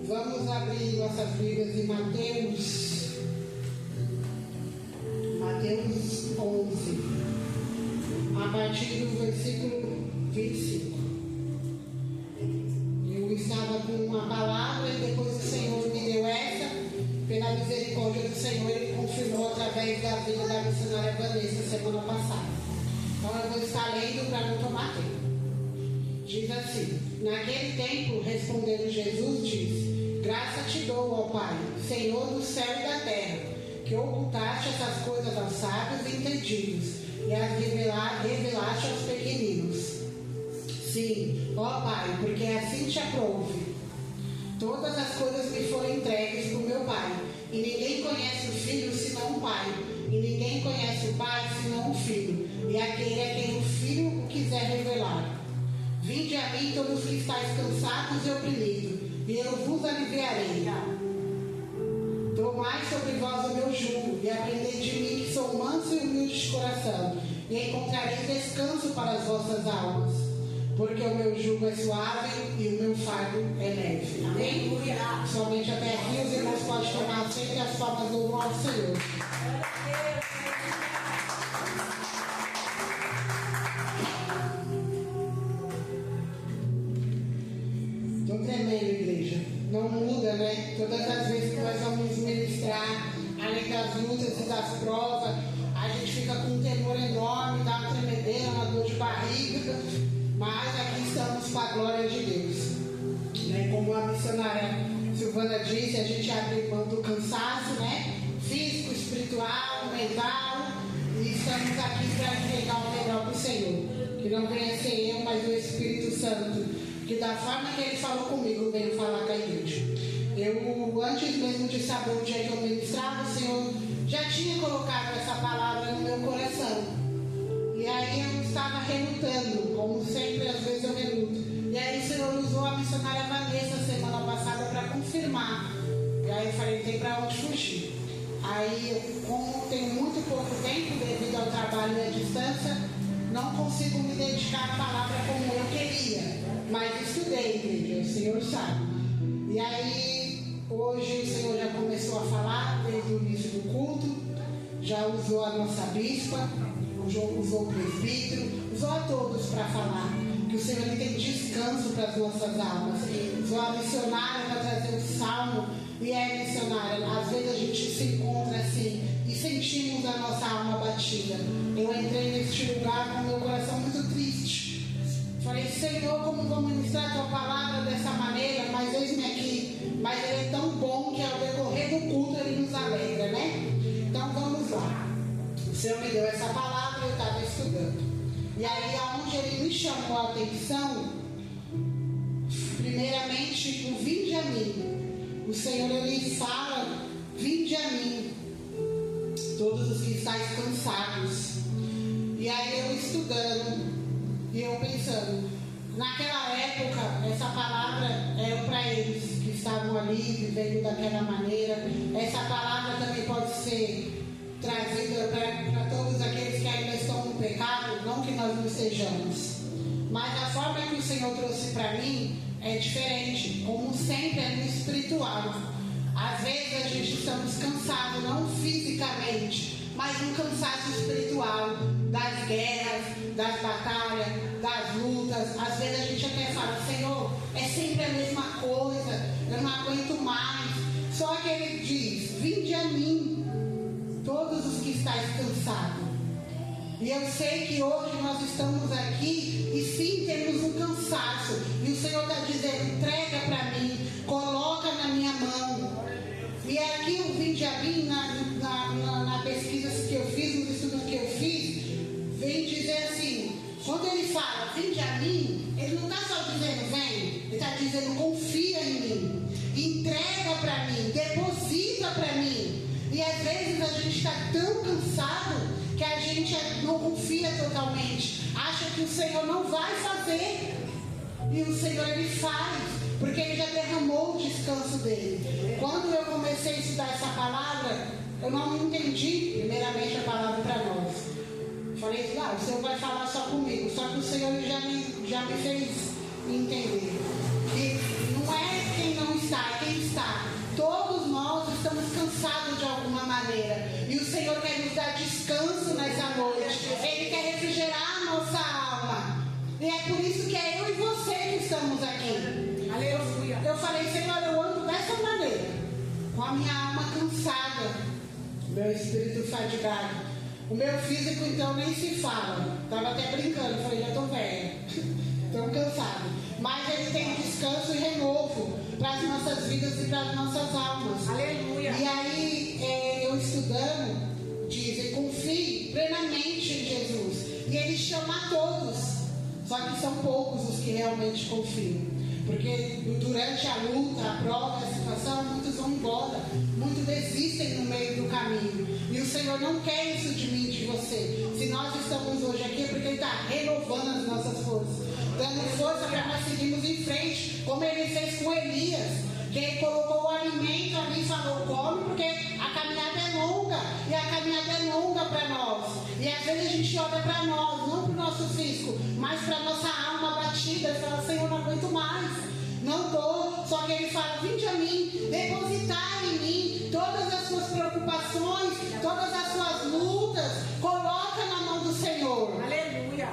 Vamos abrir nossas Bíblias em Mateus 11, a partir do versículo 25. Eu estava com uma palavra e depois o Senhor me deu essa. Pela misericórdia do Senhor, Ele confirmou através da vida da missionária Vanessa semana passada. Então eu vou estar lendo para não tomar tempo. Diz assim: naquele tempo, respondendo Jesus, disse: graça te dou, ó Pai, Senhor do céu e da terra, que ocultaste essas coisas aos sábios e entendidos, e as revelaste aos pequeninos. Sim, ó Pai, porque assim te aprouve. Todas as coisas me foram entregues por meu Pai, e ninguém conhece o Filho senão o Pai, e ninguém conhece o Pai senão o Filho, e aquele a quem o Filho quiser revelar. Vinde a mim todos que estáis cansados e oprimidos, e eu vos aliviarei. Tomai sobre vós o meu jugo, e aprendei de mim, que sou manso e humilde de coração, e encontrareis descanso para as vossas almas, porque o meu jugo é suave e o meu fardo é leve. Amém? Somente até aqui os irmãos podem tomar assento e as palmas louvam ao Senhor. Estou tremendo, igreja. Não muda, né? Todas as vezes que nós vamos ministrar, além das lutas e das provas, a gente fica com um temor enorme, dá uma tremedeira, uma dor de barriga. Mas aqui estamos para a glória de Deus. Como a missionária Silvana disse, a gente abre mão do cansaço, né? Físico, espiritual, mental. E estamos aqui para entregar o melhor para o Senhor. Que não venha ser eu, mas o Espírito Santo. Que da forma que Ele falou comigo, veio falar com a igreja. Eu, antes mesmo de saber o dia que eu ministrava, o Senhor já tinha colocado essa palavra no meu coração. E aí eu estava relutando, como sempre, às vezes eu reluto. E aí o Senhor usou a missionária Vanessa semana passada para confirmar. E aí eu falei, não tem para onde fugir. Aí, como tenho muito pouco tempo devido ao trabalho e à distância, não consigo me dedicar à palavra como eu queria. Mas estudei, igreja, o Senhor sabe. E aí, hoje o Senhor já começou a falar desde o início do culto. Já usou a nossa bispa, usou o presbítero, usou a todos para falar que o Senhor tem descanso para as nossas almas. Usou a missionária para trazer o salmo, e é missionária. Às vezes a gente se encontra assim e sentimos a nossa alma batida. Eu entrei neste lugar com meu coração muito triste. Falei, Senhor, como vou ministrar a tua palavra dessa maneira? Mas eis-me aqui. Mas Ele é tão bom que ao decorrer do culto Ele nos alegra, né? Então vamos lá. O Senhor me deu essa palavra e eu estava estudando. E aí, aonde Ele me chamou a atenção, primeiramente, o vinde a mim. O Senhor, Ele fala, vinde a mim, todos os que estáis cansados. E aí eu estudando, e eu pensando, naquela época, essa palavra era para eles que estavam ali, vivendo daquela maneira. Essa palavra também pode ser trazida para todos aqueles que ainda estão no pecado, não que nós não estejamos. Mas a forma que o Senhor trouxe para mim é diferente, como sempre é no espiritual. Às vezes a gente estamos cansados, não fisicamente, mas um cansaço espiritual, das guerras, das batalhas, das lutas. Às vezes a gente até fala, Senhor, é sempre a mesma coisa, eu não aguento mais. Só que Ele diz, vinde a mim, todos os que estáis cansados. E eu sei que hoje nós estamos aqui e sim temos um cansaço. E o Senhor está dizendo, entrega para mim, coloca na minha mão. E aqui o vinde a mim, na pesquisa que eu fiz, nos estudos que eu fiz, vem dizer assim, quando Ele fala, vinde a mim, Ele não está só dizendo, vem, Ele está dizendo, confia em mim, entrega para mim, deposita para mim. E às vezes a gente está tão cansado que a gente não confia totalmente, acha que o Senhor não vai fazer. E o Senhor, Ele faz, porque Ele já derramou o descanso dEle. Quando eu comecei a estudar essa palavra, eu não entendi primeiramente a palavra para nós. Falei, o Senhor vai falar só comigo. Só que o Senhor já me fez entender que não é quem não está, quem está. Todos nós estamos cansados de alguma maneira. E o Senhor quer nos dar descanso nessa noite. Ele quer refrigerar a nossa alma. E é por isso que é eu e você que estamos aqui. Aleluia. Eu falei, Senhor, eu ando dessa maneira, com a minha alma cansada, meu espírito fadigado. O meu físico, então, nem se fala. Estava até brincando, falei, já estou velha, estou cansado. Mas Ele tem descanso e renovo para as nossas vidas e para as nossas almas. Aleluia. E aí, eu estudando, dizem, confie plenamente em Jesus. E Ele chama a todos. Só que são poucos os que realmente confiam. Porque durante a luta, a prova, a situação, muitos vão embora. Muitos desistem no meio do caminho. E o Senhor não quer isso de mim e de você. Se nós estamos hoje aqui é porque Ele está renovando as nossas forças. Dando força para nós seguirmos em frente. Como Ele fez com Elias. Que Ele colocou o alimento ali e falou, come, porque a caminhada é longa. E a caminhada é longa para nós. E às vezes a gente olha para nós, não para o nosso físico, mas para a nossa alma batida. E fala, Senhor, não aguento mais. Não dou. Só que Ele fala, vinde a mim, depositar em mim todas as suas preocupações, todas as suas lutas. Coloca na mão do Senhor. Aleluia.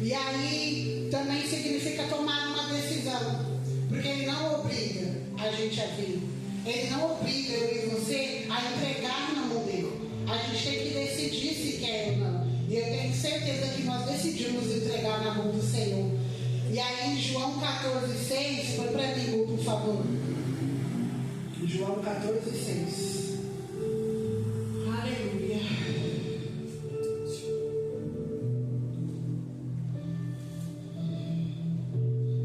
E aí também significa tomar uma decisão. Porque Ele não obriga a gente a vir. Ele não obriga eu e você a entregar na mão dele. A gente tem que decidir se quer ou não. E eu tenho certeza que nós decidimos entregar na mão do Senhor. E aí em João 14,6, põe para mim, por favor. João 14,6. Aleluia.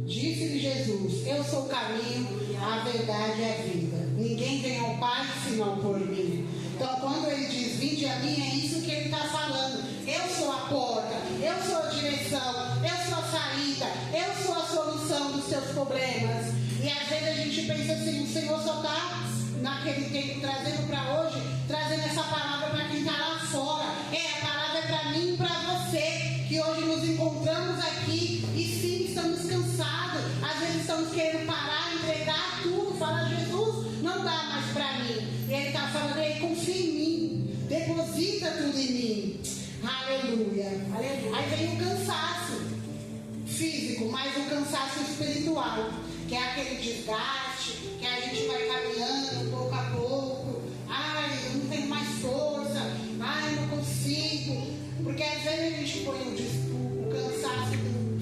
Disse-lhe Jesus, eu sou o caminho, a verdade e a vida. Ninguém vem ao Pai senão por mim. Então quando Ele diz, vinde a mim, é isso que Ele está falando. Eu sou a porta, eu sou a direção, eu sou a saída, eu sou a solução dos seus problemas. E às vezes a gente pensa assim, o Senhor só está naquele tempo trazendo para hoje, trazendo essa palavra para quem está lá fora. A palavra é para mim e para você, que hoje nos encontramos aqui e sim, estamos cansados. Às vezes estamos querendo parar, entregar tudo, falar, Jesus, não dá mais para mim. E Ele está falando, Ele confia em mim, deposita tudo em mim. Aleluia. Aleluia. Aí vem o cansaço físico, mas o cansaço espiritual, que é aquele desgaste, que a gente vai caminhando pouco a pouco. Ai, eu não tenho mais força. Ai, eu não consigo. Porque às vezes a gente põe o cansaço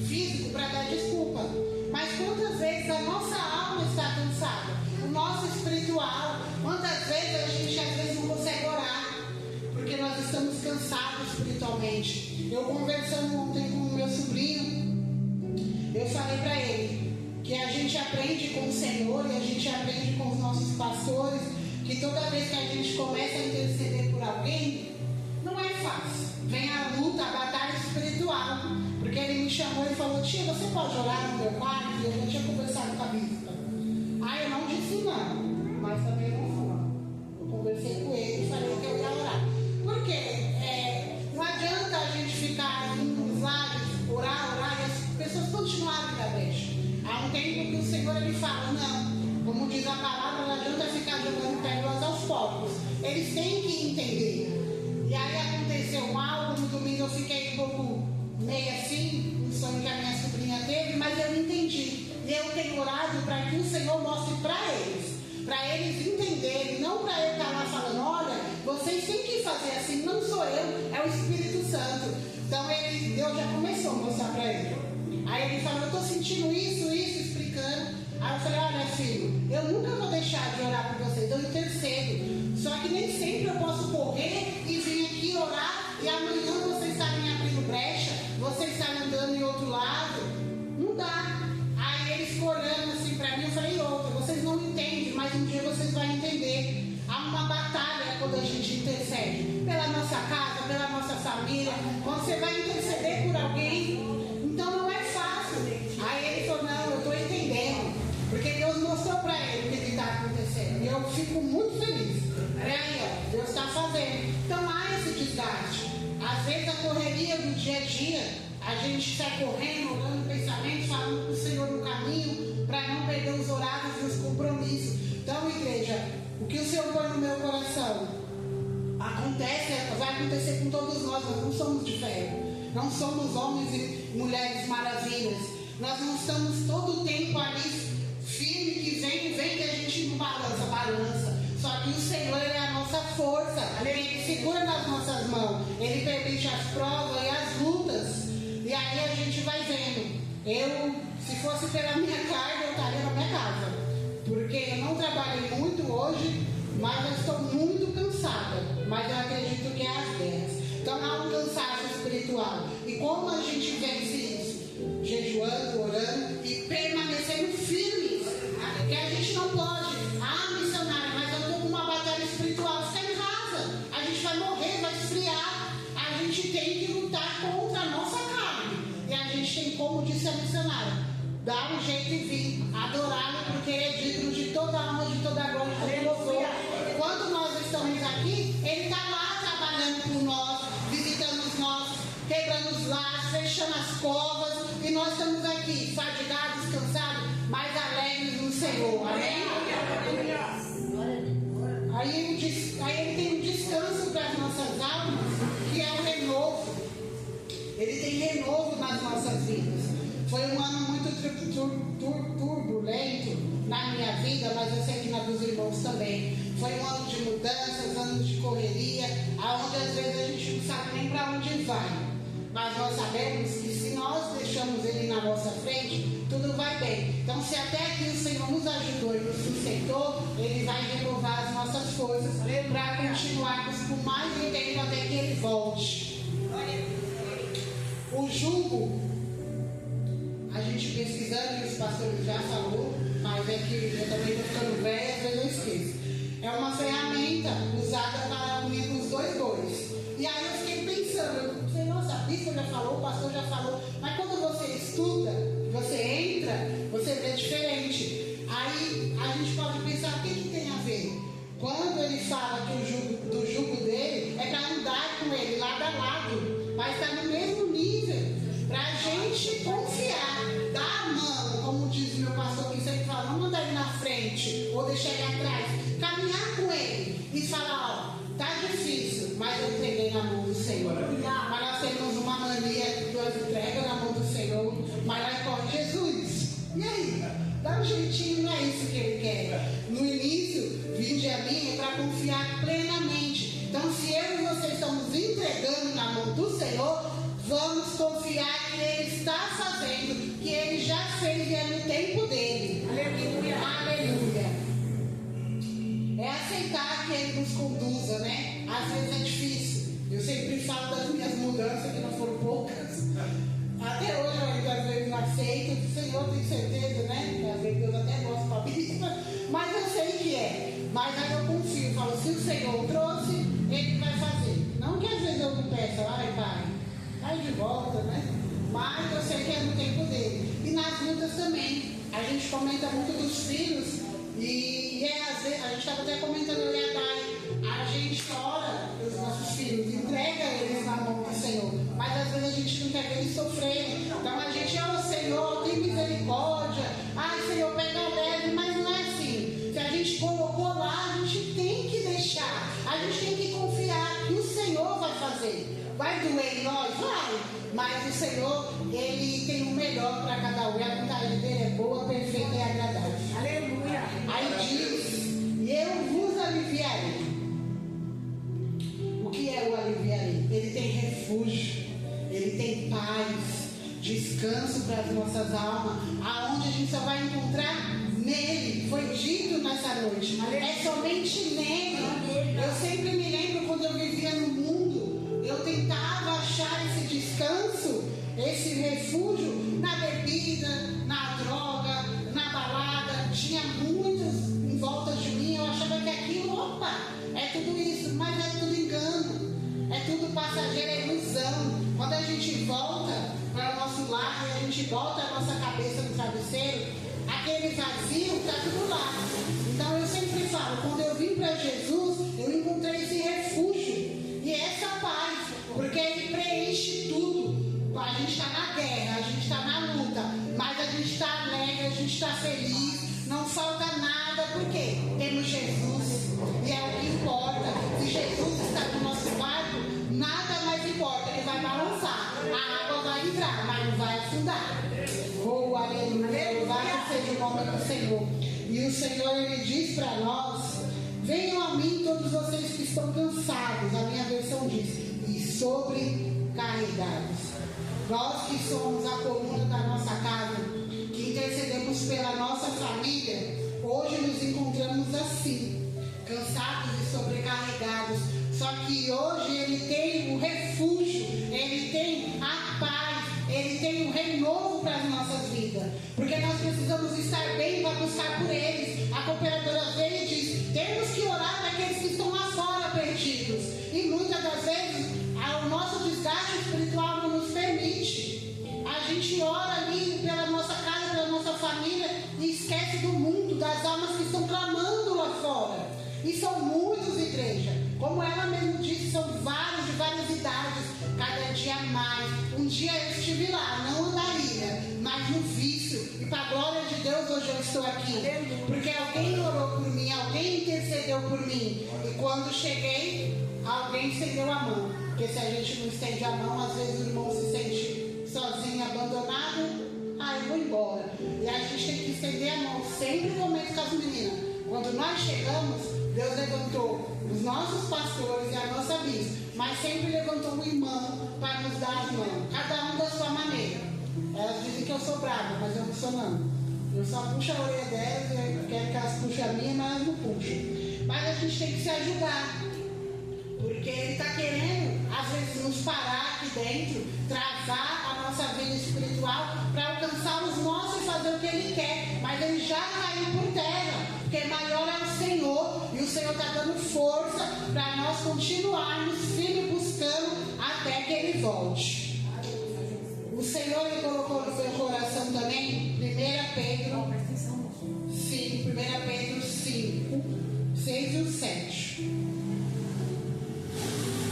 físico para dar desculpa. Mas quantas vezes a nossa alma está cansada? O nosso espiritual. Quantas vezes a gente às vezes não consegue orar? Porque nós estamos cansados espiritualmente. Eu conversando ontem com o meu sobrinho, eu falei para ele que a gente aprende com o Senhor e a gente aprende com os nossos pastores que toda vez que a gente começa a interceder por alguém, não é fácil. Vem a luta, a batalha espiritual. Porque ele me chamou e falou, tia, você pode orar no meu quarto? E eu já tinha conversado com a bispa. Ah, eu não disse não, mas também não fui. Eu conversei com ele e falei que eu ia orar. Por quê? Não adianta a gente ficar indo lá, orar, e as pessoas continuarem da brecha. Há um tempo que o Senhor ele fala, não, como diz a palavra, não adianta ficar jogando pérolas aos povos. Eles têm que entender. E aí aconteceu algo, no domingo eu fiquei um pouco meio assim, um sonho que a minha sobrinha teve, mas eu entendi. E eu tenho orado para que o Senhor mostre para eles entenderem, não para ele estar lá falando, olha, vocês têm que fazer assim, não sou eu, é o Espírito Santo. Então Deus já começou a mostrar para ele. Aí ele falou, eu estou sentindo isso, explicando. Aí eu falei, olha filho, eu nunca vou deixar de orar por vocês, eu intercedo. Só que nem sempre eu posso correr e vir aqui orar e amanhã vocês estarem abrindo brecha, vocês estarem andando em outro lado. Não dá. Aí ele ficou olhando assim para mim, eu falei, outra, vocês não entendem, mas um dia vocês vão entender. Há uma batalha quando a gente intercede pela nossa casa, pela nossa família. Quando você vai interceder por alguém, então não é fácil. Aí ele falou, não, eu estou entendendo, porque Deus mostrou para ele o que está acontecendo. E eu fico muito feliz. Aí, ó, Deus está fazendo. Então há esse desgaste. Às vezes a correria do dia a dia, a gente sai correndo, olhando pensamentos, falando com o Senhor no caminho, para não perder os horários e os compromissos. Então, igreja, o que o Senhor põe no meu coração acontece, vai acontecer com todos nós. Nós não somos de ferro, não somos homens e mulheres maravilhas. Nós não estamos todo o tempo ali firme, que vem que a gente não balança. Só que o Senhor, Ele é a nossa força. Ele segura nas nossas mãos. Ele permite as provas e as lutas. E aí a gente vai vendo. Se fosse pela minha carga, eu estaria na minha casa. Porque eu não trabalhei muito hoje, mas eu estou muito cansada. Mas eu acredito que é as guerras. Então há um cansaço espiritual. E como a gente vence isso? Jejuando, orando e permanecendo firmes. Porque a gente não pode. Missionária, mas eu estou com uma batalha espiritual. Fica em casa. A gente vai morrer, vai esfriar. A gente tem que lutar contra a nossa carne. E a gente tem, como disse a missionária, dar um jeito e vir adorá-lo, porque Ele é digno de toda a honra, de toda a glória, de todo louvor. Quando nós estamos aqui, Ele está lá trabalhando por nós, visitando os nossos, quebrando os laços, fechando as covas. E nós estamos aqui, fadigados, cansados, mas alegres no Senhor. Amém? Aí Ele tem um descanso para as nossas almas, que é o renovo. Ele tem renovo nas nossas vidas. Foi um ano muito turbulento na minha vida, mas eu sei que na dos irmãos também. Foi um ano de mudanças, anos de correria, onde às vezes a gente não sabe nem para onde vai. Mas nós sabemos que se nós deixamos Ele na nossa frente, tudo vai bem. Então, se até aqui o Senhor nos ajudou e nos sustentou, Ele vai renovar as nossas forças para continuarmos por mais um tempo até que Ele volte. O jugo, a gente pesquisando, e os pastores já falou, mas é que eu também estou ficando velha, às vezes eu esqueço. É uma ferramenta usada para unir os dois bois. E aí eu fiquei pensando, eu sei, nossa, a bispa já falou, o pastor já falou, mas quando você estuda, você entra, você vê diferente. Aí a gente pode pensar, o que tem a ver? Quando ele fala que do jugo dele é para andar com ele lado a lado, mas está no mesmo nível, para a gente confiar, dar a mão, como diz o meu pastor que sempre fala, não mandar ele na frente ou deixar ele atrás, caminhar com ele e falar, ó, tá difícil, mas eu entreguei na mão do Senhor. Mas nós temos uma mania que nós entrega na mão do Senhor, mas lá corre Jesus. E aí? Dá um jeitinho, não é isso que Ele quer. No início, vinde a mim é para confiar plenamente. Então, se eu e você estamos entregando na mão do Senhor, vamos confiar que Ele está fazendo, que Ele já fez e é no tempo dele. Aleluia. Aleluia. É aceitar que Ele nos conduza, né? Às vezes é difícil. Eu sempre falo das minhas mudanças, que não foram poucas. Até hoje eu ainda às vezes não aceito. O Senhor tem certeza, né? Às vezes Deus até gosta para a bispa. Mas eu sei que é. Mas aí eu confio. Falo, se o Senhor trouxe, Ele vai fazer. Não que às vezes eu não peço, ai Pai, vai de volta, né? Mas eu sei que é no tempo dele. E nas lutas também. A gente comenta muito dos filhos. E às vezes, a gente estava até comentando ali a Dai, a gente ora os nossos filhos, entrega eles na mão do Senhor, mas às vezes a gente não quer ver eles sofrerem. Então a gente, Senhor, tem misericórdia, Senhor, pega leve, mas não é assim. Se a gente colocou lá, a gente tem que deixar, a gente tem que confiar que o Senhor vai fazer. Vai doer em nós? Vai, mas o Senhor, Ele tem o melhor para cada um, e a vontade dele é boa, perfeita e agradável. Aleluia. Aí diz, e eu vos aliviarei. O que é o aliviarei? Ele tem refúgio, Ele tem paz, descanso para as nossas almas, aonde a gente só vai encontrar nele. Foi dito nessa noite, é somente nele. Eu sempre me lembro quando eu vivia no mundo, eu tentava achar esse descanso, esse refúgio na bebida, na droga, na balada. Tinha muitos em volta de mim, eu achava que aquilo, é tudo isso, mas é tudo engano, é tudo passageiro, é ilusão. Quando a gente volta para o nosso lar, a gente volta a nossa cabeça no travesseiro, aquele vazio está tudo lá. Então eu sempre falo, quando eu vim para Jesus, eu encontrei esse refúgio e essa paz, porque Ele preenche tudo. A gente está na guerra, a gente está na luta, mas a gente está alegre, a gente está feliz. Senhor. E o Senhor, Ele diz para nós: venham a mim todos vocês que estão cansados. A minha versão diz: e sobrecarregados. Nós que somos a coluna da nossa casa, que intercedemos pela nossa família, hoje nos encontramos assim, cansados e sobrecarregados. Só que hoje Ele tem o refúgio, Ele tem a paz, Ele tem o renovo para as nossas vidas. Porque nós precisamos estar bem para buscar por eles. A cooperadora veio e diz: temos que orar daqueles que estão lá fora perdidos. E muitas das vezes o nosso desgaste espiritual não nos permite. A gente ora ali pela nossa casa, pela nossa família, e esquece do mundo, das almas que estão clamando lá fora. E são muitos, igreja. Como ela mesmo disse, são vários, de várias idades, cada dia mais. Um dia eu estive lá, não andaria, mas no vício. E para a glória de Deus, hoje eu estou aqui. Porque alguém orou por mim, alguém intercedeu por mim. E quando cheguei, alguém estendeu a mão. Porque se a gente não estende a mão, às vezes o irmão se sente sozinho, abandonado. Eu vou embora. E a gente tem que estender a mão. Sempre comento com as meninas. Quando nós chegamos, Deus levantou os nossos pastores e a nossa bispa, mas sempre levantou um irmão para nos dar as mãos, cada um da sua maneira. Elas dizem que eu sou brava, mas eu não sou não. Eu só puxo a orelha delas, eu quero que elas puxem a minha, mas elas não puxam. Mas a gente tem que se ajudar, porque Ele está querendo, às vezes, nos parar aqui dentro, travar a nossa vida espiritual para alcançar os nossos e fazer o que Ele quer. Mas Ele já caiu por terra, porque maior é o Senhor, e o Senhor está dando força para nós continuarmos firmes buscando até que Ele volte. O Senhor, Ele colocou no seu coração também 1 Pedro 5, 1 Pedro 5, 6 e 7.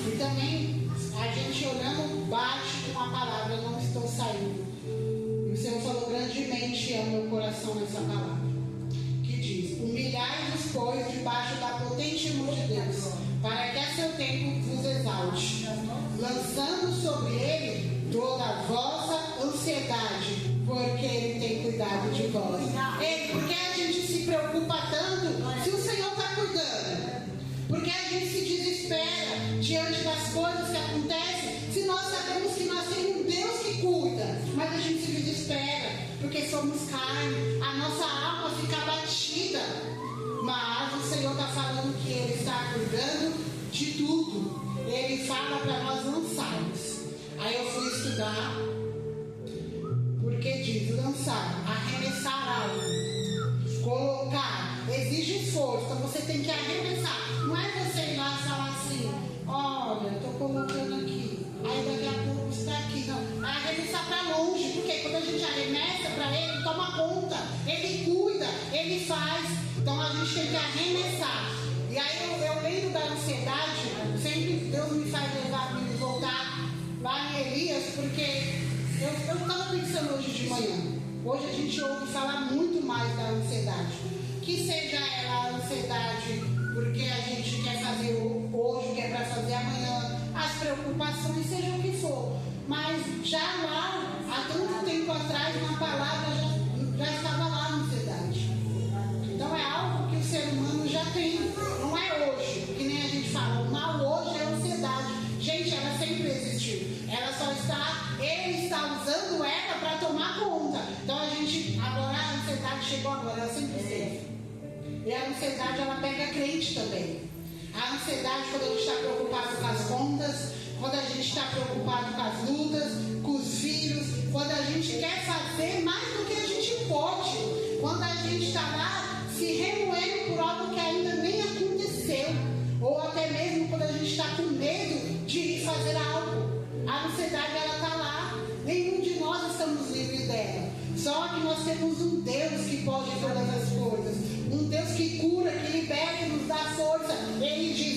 E também a gente olhando bate com a palavra, não estou saindo. E o Senhor falou grandemente ao meu coração nessa palavra. Humilhai-vos, pois, debaixo da potente mão de Deus, para que a seu tempo vos exalte, lançando sobre Ele toda a vossa ansiedade, porque Ele tem cuidado de vós. Por que a gente se preocupa tanto se o Senhor está cuidando? Porque a gente se desespera diante das coisas que acontecem, se nós sabemos que nós temos um Deus que cuida, mas a gente se desespera, porque somos carne, a nossa alma fica abatida. Mas o Senhor está falando que Ele está cuidando de tudo. Ele fala para nós lançarmos. Aí eu fui estudar, porque diz lançar, arremessar algo, colocar, exige esforço. Então você tem que arremessar. Não é você ir lá e falar assim: olha, estou colocando aqui, aí daqui a pouco está aqui. Não, é arremessar para longe, porque quando a gente arremessa para Ele, toma conta, Ele cuida, Ele faz. Então a gente tem que arremessar. E aí eu lembro da ansiedade, sempre Deus me faz me voltar lá em Elias, porque eu estava pensando hoje de manhã. Hoje a gente ouve falar muito mais da ansiedade. Que seja ela a ansiedade porque a gente quer fazer hoje, quer para fazer amanhã, as preocupações, seja o que for. Mas já lá, há tanto tempo atrás, na palavra já estava lá a ansiedade. Então é algo que o ser humano já tem, não é hoje, que nem a gente fala, o mal hoje é a ansiedade. Gente, ela sempre existiu, Ele está usando ela para tomar conta. Então agora a ansiedade chegou agora, ela sempre esteve. E a ansiedade, ela pega crente também. A ansiedade, quando a gente está preocupado com as contas, quando a gente está preocupado com as lutas, com os filhos, quando a gente quer fazer mais do que a gente pode, quando a gente está lá se remoendo por algo que ainda nem aconteceu, ou até mesmo quando a gente está com medo de ir fazer algo. A ansiedade, ela está lá. Nenhum de nós estamos livres dela. Só que nós temos um Deus que pode todas as coisas, um Deus que cura, que liberta e nos dá força. Ele diz: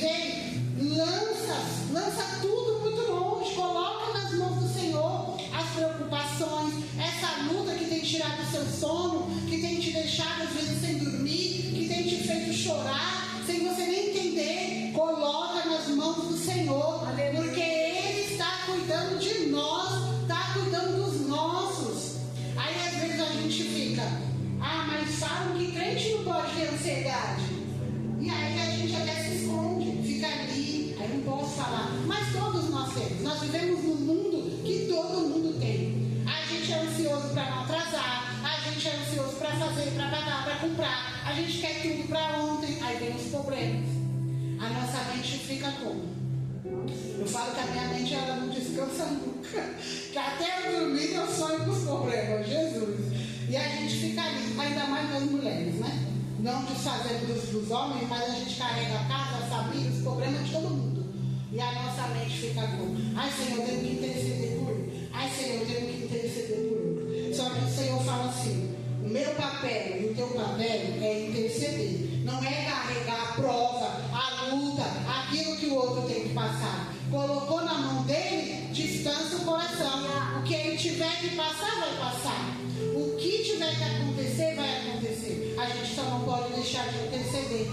lança tudo muito longe, coloca nas mãos do Senhor as preocupações, essa luta que tem tirado o seu sono, que tem te deixado às vezes sem dormir, que tem te feito chorar, sem você nem entender. Coloca nas mãos do Senhor, porque Ele está cuidando de nós, está cuidando dos nossos. Aí às vezes a gente fica: mas falam que mente ela não descansa nunca. Que até eu dormir eu sonho com os problemas, Jesus. E a gente fica ali, ainda mais nas mulheres, né? Não desfazendo dos homens, mas a gente carrega a casa, a família, os problemas de todo mundo. E a nossa mente fica com: ai Senhor, eu tenho que interceder por mim. Ai Senhor, eu tenho que interceder por mim. Só que o Senhor fala assim: o meu papel e o teu papel é interceder. Não é carregar a prova, a luta, aquilo que o outro tem que passar. Colocou na mão dele, descansa o coração. O que ele tiver que passar, vai passar. O que tiver que acontecer, vai acontecer. A gente só não pode deixar de interceder.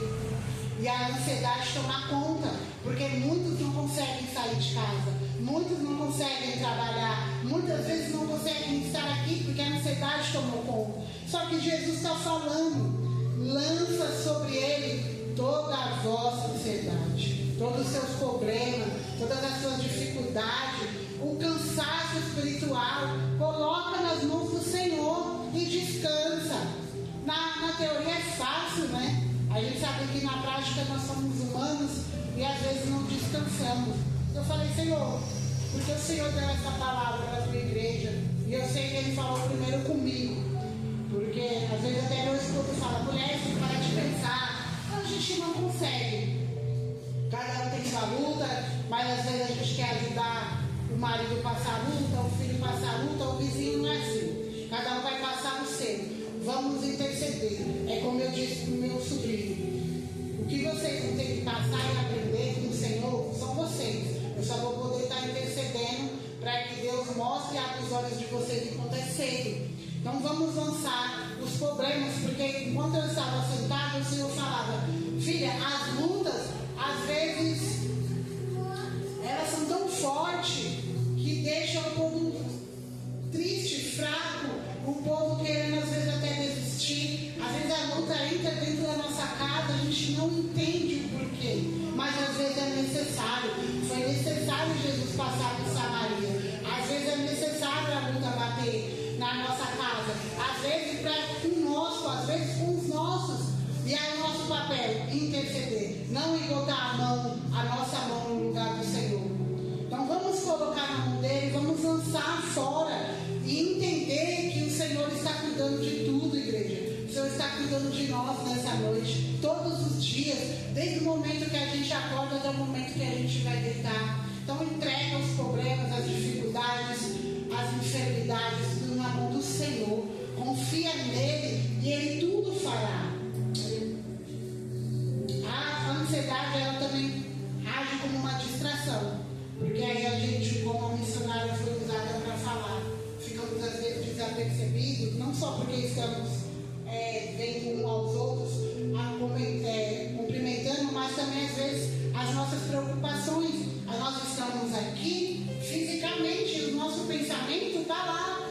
E a ansiedade tomar conta, porque muitos não conseguem sair de casa, muitos não conseguem trabalhar, muitas vezes não conseguem estar aqui porque a ansiedade tomou conta. Só que Jesus está falando: lança sobre ele toda a vossa ansiedade, todos os seus problemas, todas as suas dificuldades, o cansaço espiritual, coloca nas mãos do Senhor e descansa. Na teoria é fácil, né? A gente sabe que na prática nós somos humanos e às vezes não descansamos. Eu falei: Senhor, porque o Senhor deu essa palavra para a tua igreja, e eu sei que Ele falou primeiro comigo, porque às vezes até meu esposo fala: mulher, você para de pensar. Então, a gente não consegue. Cada um tem sua luta, mas às vezes a gente quer ajudar o marido a passar a luta, o filho a passar a luta, o vizinho não é assim. Cada um vai passar o seu. Vamos interceder. É como eu disse para o meu sobrinho: o que vocês vão ter que passar e aprender com o Senhor são vocês. Eu só vou poder estar intercedendo para que Deus mostre e abra os olhos de vocês enquanto é cedo. Então vamos lançar os problemas, porque enquanto eu estava sentado, o Senhor falava: filha, as lutas, às vezes, elas são tão fortes que deixam o povo triste, fraco, o povo querendo às vezes até desistir. Às vezes a luta entra dentro da nossa casa, a gente não entende o porquê, mas às vezes é necessário. Foi necessário Jesus passar por Samaria. Às vezes é necessário a luta bater na nossa casa, às vezes conosco, às vezes com os nossos. E aí o nosso papel: interceder, não ir botar a nossa mão no lugar do Senhor. Então vamos colocar na mão dele, vamos lançar fora e entender que o Senhor está cuidando de tudo, igreja. O Senhor está cuidando de nós nessa noite, todos os dias, desde o momento que a gente acorda até o momento que a gente vai deitar. Então entrega os problemas, as dificuldades, as enfermidades, tudo na mão do Senhor. Confia nele e ele tudo fará. A ansiedade, ela também age como uma distração, porque aí a gente, como a missionária foi usada para falar, ficamos às vezes desapercebidos, não só porque estamos vendo uns aos outros, cumprimentando, mas também às vezes as nossas preocupações. Nós estamos aqui fisicamente, o nosso pensamento está lá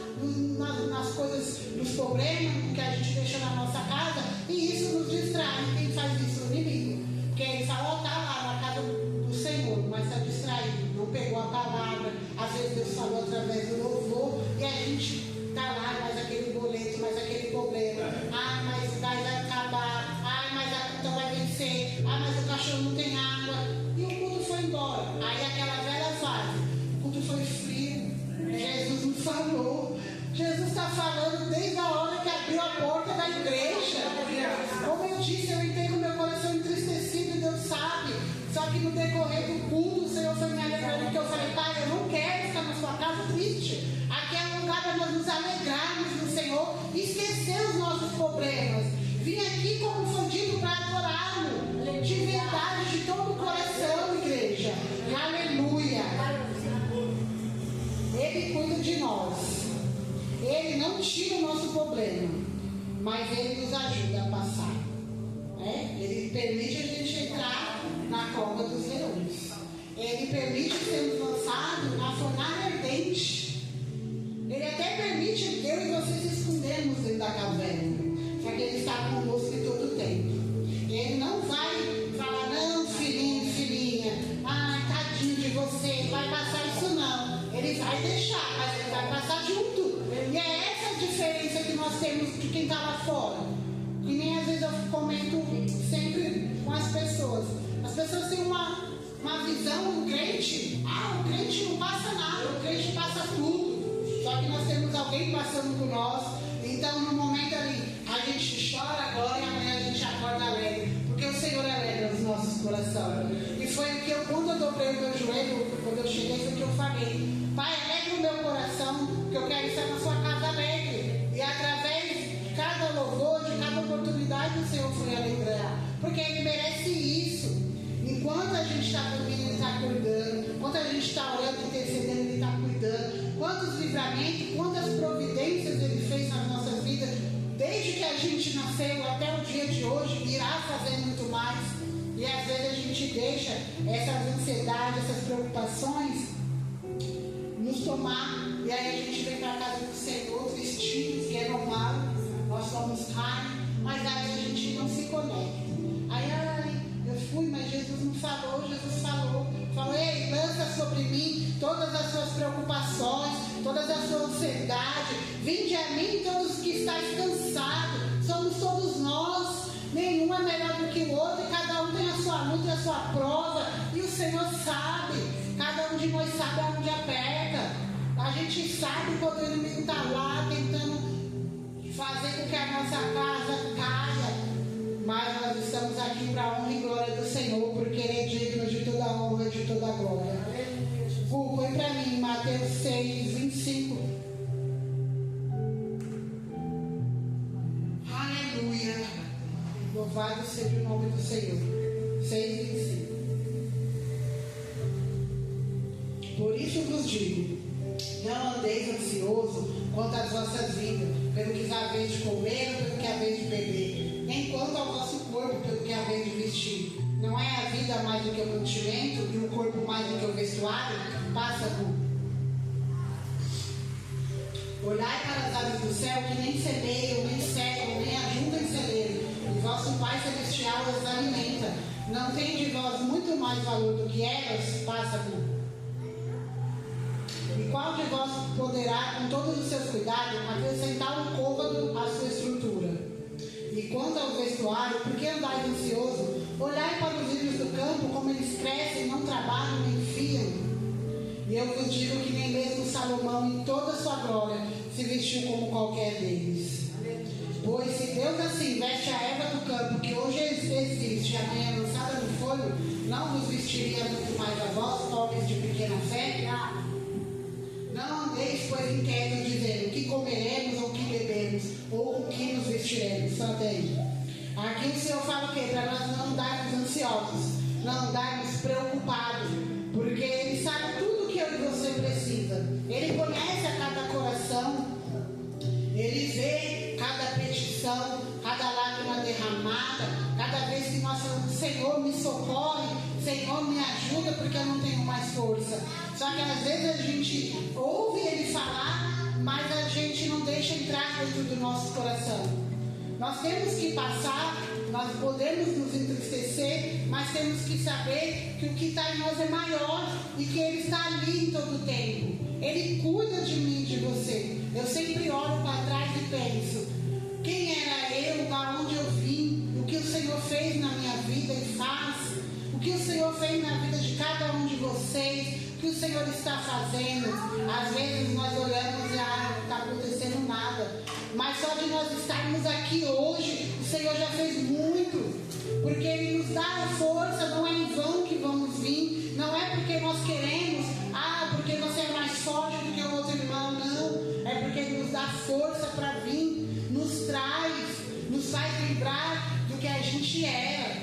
nas coisas, nos problemas que a gente deixa na nossa casa, e isso nos distrai. Quem faz isso? O inimigo. Porque ele fala: está lá na casa do Senhor, mas está distraído, não pegou a palavra. Às vezes Deus falou através do louvor e a gente está lá, mais aquele boleto, mais aquele problema. Ah, mas vai acabar. Ah, mas a conta vai vencer. Ah, mas o cachorro não tem água. E o culto foi embora. Aí aquela velha fase: o culto foi frio. Jesus não falou. Jesus está falando desde a hora que abriu a porta da igreja. Como eu disse, eu entrei com meu coração entristecido, e Deus sabe. Só que no decorrer do culto, o Senhor foi me alegrando, porque eu falei: Pai, eu não quero estar na sua casa triste. Aqui é um lugar para nós nos alegrarmos no Senhor e esquecer os nossos problemas. Vim aqui, como foi dito, para adorá-lo de verdade, de todo o coração, igreja. Aleluia. Ele cuida de nós. Ele não tira o nosso problema, mas Ele nos ajuda a passar. Ele permite a gente entrar na cova dos leões. Ele permite sermos lançados na fornalha ardente. Ele até permite eu e você se escondermos dentro da caverna, porque Ele está conosco em todo o tempo. Ele não vai falar: não, filhinho, filhinha, ai, tadinho de você, vai passar isso não. Ele vai deixar, mas Ele vai passar junto. E é essa a diferença que nós temos de quem está lá fora. E nem às vezes eu comento sempre com as pessoas. As pessoas têm uma visão do crente: o crente não alguém passando por nós. Então, no momento ali, a gente chora agora e amanhã a gente acorda alegre, porque o Senhor alegra os nossos corações. E foi o que eu, quando eu dobrei o meu joelho, quando eu cheguei, foi o que eu falei: Pai, alegra o meu coração, que eu quero estar na sua casa alegre. E através de cada louvor, de cada oportunidade, o Senhor foi alegrar, porque Ele merece isso. Enquanto a gente está dormindo, Ele está cuidando. Enquanto a gente está orando, intercedendo, Ele está cuidando. Quantos livramentos, quantas providências Ele fez nas nossas vidas, desde que a gente nasceu até o dia de hoje, irá fazer muito mais. E às vezes a gente deixa essas ansiedades, essas preocupações nos tomar. E aí a gente vem para a casa do Senhor, tristinhos, que é normal, nós somos carne, mas aí a gente não se conecta. Aí, eu fui, mas Jesus não falou. Jesus falou: ei, lança sobre mim todas as suas preocupações, todas as suas ansiedades. Vinde a mim todos que estáis cansados. Somos todos nós, nenhum é melhor do que o outro, e cada um tem a sua luta e a sua prova, e o Senhor sabe, cada um de nós sabe aonde aperta. A gente sabe quando o inimigo está lá tentando fazer com que a nossa casa caia, mas nós estamos aqui para a honra e glória do Senhor, porque Ele é digno de toda a honra e de toda a glória. Põe para mim Mateus 6, 25. Aleluia. Louvado seja o nome do Senhor. 6, 25. Por isso vos digo: não andeis ansioso quanto às vossas vidas, pelo que haveis de comer ou pelo que haveis de beber, nem quanto ao vosso corpo, pelo que haveis de vestir. Não é a vida mais do que o mantimento, e o corpo mais do que o vestuário? Passa por. Olhai para as aves do céu, que nem semeiam, nem cegam, nem ajuntam em celeiro, e vosso Pai Celestial as alimenta. Não tem de vós muito mais valor do que elas? Passa por. E qual de vós poderá, com todos os seus cuidados, acrescentar um côvado à sua estrutura? E quanto ao vestuário, por que andais ansioso? Olhai para os lírios do campo, como eles crescem, não trabalham nem fiam. E eu vos digo que nem mesmo Salomão, em toda a sua glória, se vestiu como qualquer deles. Pois se Deus assim veste a erva do campo, que hoje existe e amanhã é lançada no fogo, não vos vestiria muito mais a vós, pobres de pequena fé? Não andeis, pois, inquietos, dizendo: o que comeremos, ou o que bebemos, ou o que nos vestiremos. Só daí. Aqui o Senhor fala o quê? Para nós não andarmos ansiosos, não andarmos preocupados, porque Ele sabe tudo o que eu e você precisa. Ele conhece a cada coração, Ele vê cada petição, cada lágrima derramada, cada vez que nós falamos: Senhor, me socorre, Senhor, me ajuda, porque eu não tenho mais força. Só que às vezes a gente ouve Ele falar, mas a gente não deixa entrar dentro do nosso coração. Nós temos que passar, nós podemos nos entristecer, mas temos que saber que o que está em nós é maior e que Ele está ali em todo o tempo. Ele cuida de mim e de você. Eu sempre olho para trás e penso: quem era eu, da onde eu vim, o que o Senhor fez na minha vida e faz, o que o Senhor fez na vida de cada um de vocês, o que o Senhor está fazendo. Às vezes nós olhamos e não está acontecendo nada. Mas só de nós estarmos aqui hoje, o Senhor já fez muito. Porque Ele nos dá a força, não é em vão que vamos vir. Não é porque nós queremos, porque você é mais forte do que o outro irmão, não. É porque Ele nos dá força para vir, nos traz, nos faz lembrar do que a gente era.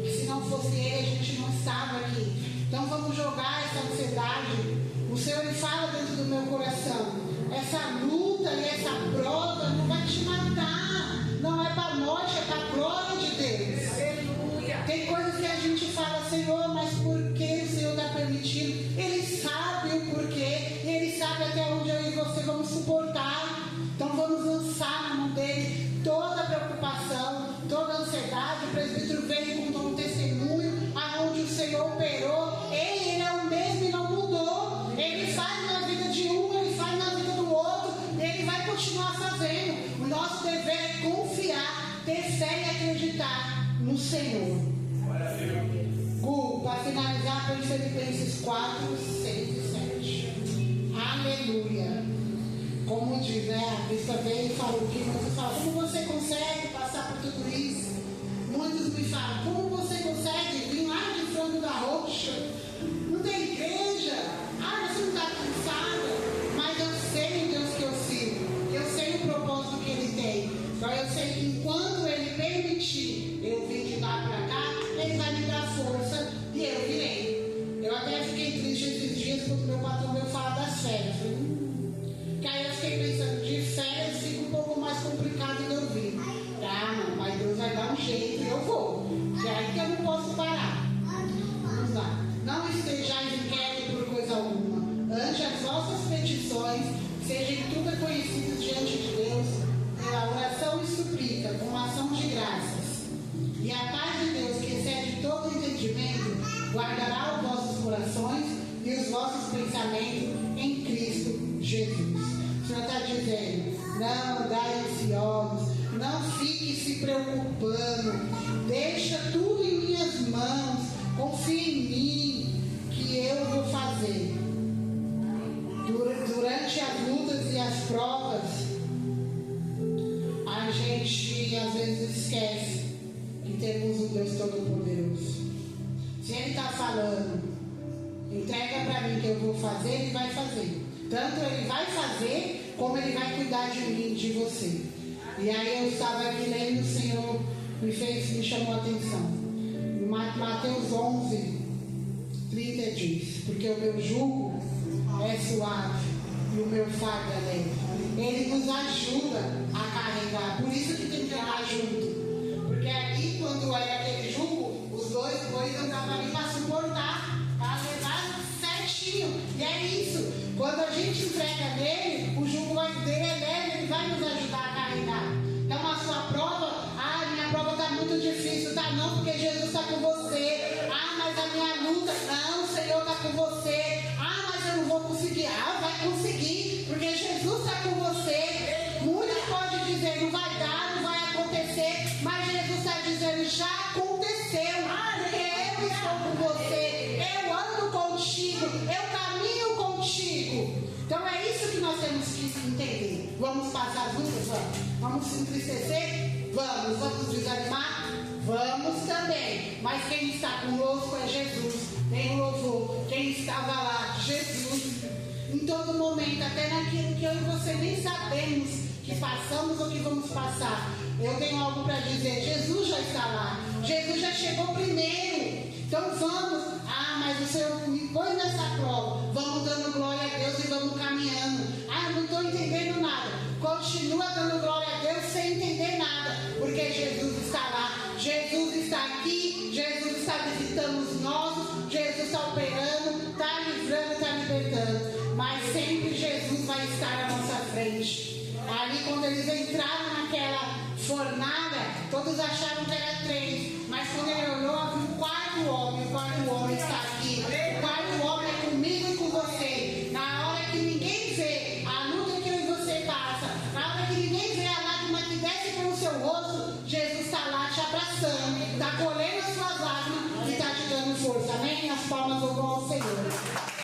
Que se não fosse Ele, a gente não estava aqui. Então vamos jogar essa ansiedade. O Senhor me fala dentro do meu coração: essa luta e essa prova não vai te matar. Não é para a morte, é para a glória de Deus. Aleluia. Tem coisas que a gente fala: Senhor, mas por que o Senhor está permitindo? Ele sabe o porquê. E Ele sabe até onde eu e você vamos suportar. Então vamos lançar na mão dEle toda a preocupação, toda a ansiedade. O presbítero veio com um testemunho aonde o Senhor operou. Ele é o mesmo e não mudou. Ele faz na vida de um, Ele faz na vida do outro, Ele vai continuar fazendo. O nosso dever é confiar, ter fé e acreditar no Senhor. Para finalizar, por Filipenses 4, 6 e 7. Aleluia. como diz, né? A Krista veio e falou que muitos falam, como você consegue passar por tudo isso? Muitos me falam, como você consegue vir lá de Frango da Rocha? Não tem igreja? Ah, você não está cansada? Mas eu sei o Deus que eu sigo. Eu sei o propósito que Ele tem. Então eu sei que enquanto Ele permitir eu vir de lá para cá, Ele vai me dar força e eu virei. Eu até fiquei triste esses dias quando meu patrão veio falar das férias. Que aí eu fiquei pensando, de férias fica um pouco mais complicado de eu vir. Ah, não, mas Deus vai dar um jeito e eu vou. E aí que eu não posso parar. Vamos lá. Não estejais inquietos por coisa alguma. Ante as vossas petições, sejam tudo conhecidos diante de Deus, pela oração e suplica, com ação de graças. E a paz de Deus, que excede todo entendimento, guardará os vossos corações e os vossos pensamentos em Cristo Jesus. O Senhor está dizendo, não andai ansiosos, não fique se preocupando, deixa tudo em minhas mãos, confia em mim, que eu vou fazer. Durante as lutas e as provas, a gente às vezes esquece que temos um Deus Todo-Poderoso. Se Ele está falando, entrega para mim que eu vou fazer, Ele vai fazer. Tanto Ele vai fazer, como Ele vai cuidar de mim e de você. E aí eu estava aqui lendo, o Senhor me chamou a atenção. Mateus 11, 30 diz, porque o meu jugo é suave e o meu fardo é leve. Ele nos ajuda a carregar, por isso que tem que andar junto. Porque ali, quando era aquele jugo, os dois bois andavam ali para suportar, para levar certinho. E é isso, quando a gente entrega nele, o jugo dele é leve, ele vai nos ajudar a carregar. Então a sua prova, minha prova está muito difícil, tá não, porque Jesus está com você. Mas a minha luta, não, o Senhor está com você. Mas eu não vou conseguir. Vai conseguir, porque Jesus está com você. Muitos podem dizer, não vai dar, não vai acontecer, mas Jesus está dizendo, já aconteceu, porque eu estou com você, eu ando contigo, eu caminho contigo. Então é isso que nós temos que entender. Vamos passar as lutas? Vamos se entristecer? Vamos desanimar? Vamos também. Mas quem está conosco é Jesus. Tem o louvor. Quem estava lá? Jesus. Em todo momento, até naquilo que eu e você nem sabemos que passamos ou que vamos passar. Eu tenho algo para dizer. Jesus já está lá. Jesus já chegou primeiro. Então vamos. Mas o Senhor me põe nessa prova. Vamos dando glória a Deus e vamos caminhando. Não estou entendendo nada. Continua dando glória a Deus sem entender nada. Porque Jesus está lá. Jesus está aqui. Jesus está visitando os nossos. Jesus está operando. Está livrando, está libertando. Mas sempre Jesus vai estar à nossa frente. Ali quando eles entraram naquela fornalha, todos acharam que era 3. Mas quando ele olhou, havia um quarto homem. O quarto homem está aqui. O quarto homem é comigo e com você. Na hora que ninguém vê a luta que eu e você passa, na hora que ninguém vê a lágrima que desce pelo seu rosto, Jesus está lá te abraçando, está colhendo as suas lágrimas e está te dando força. Amém? As palmas vão ao Senhor.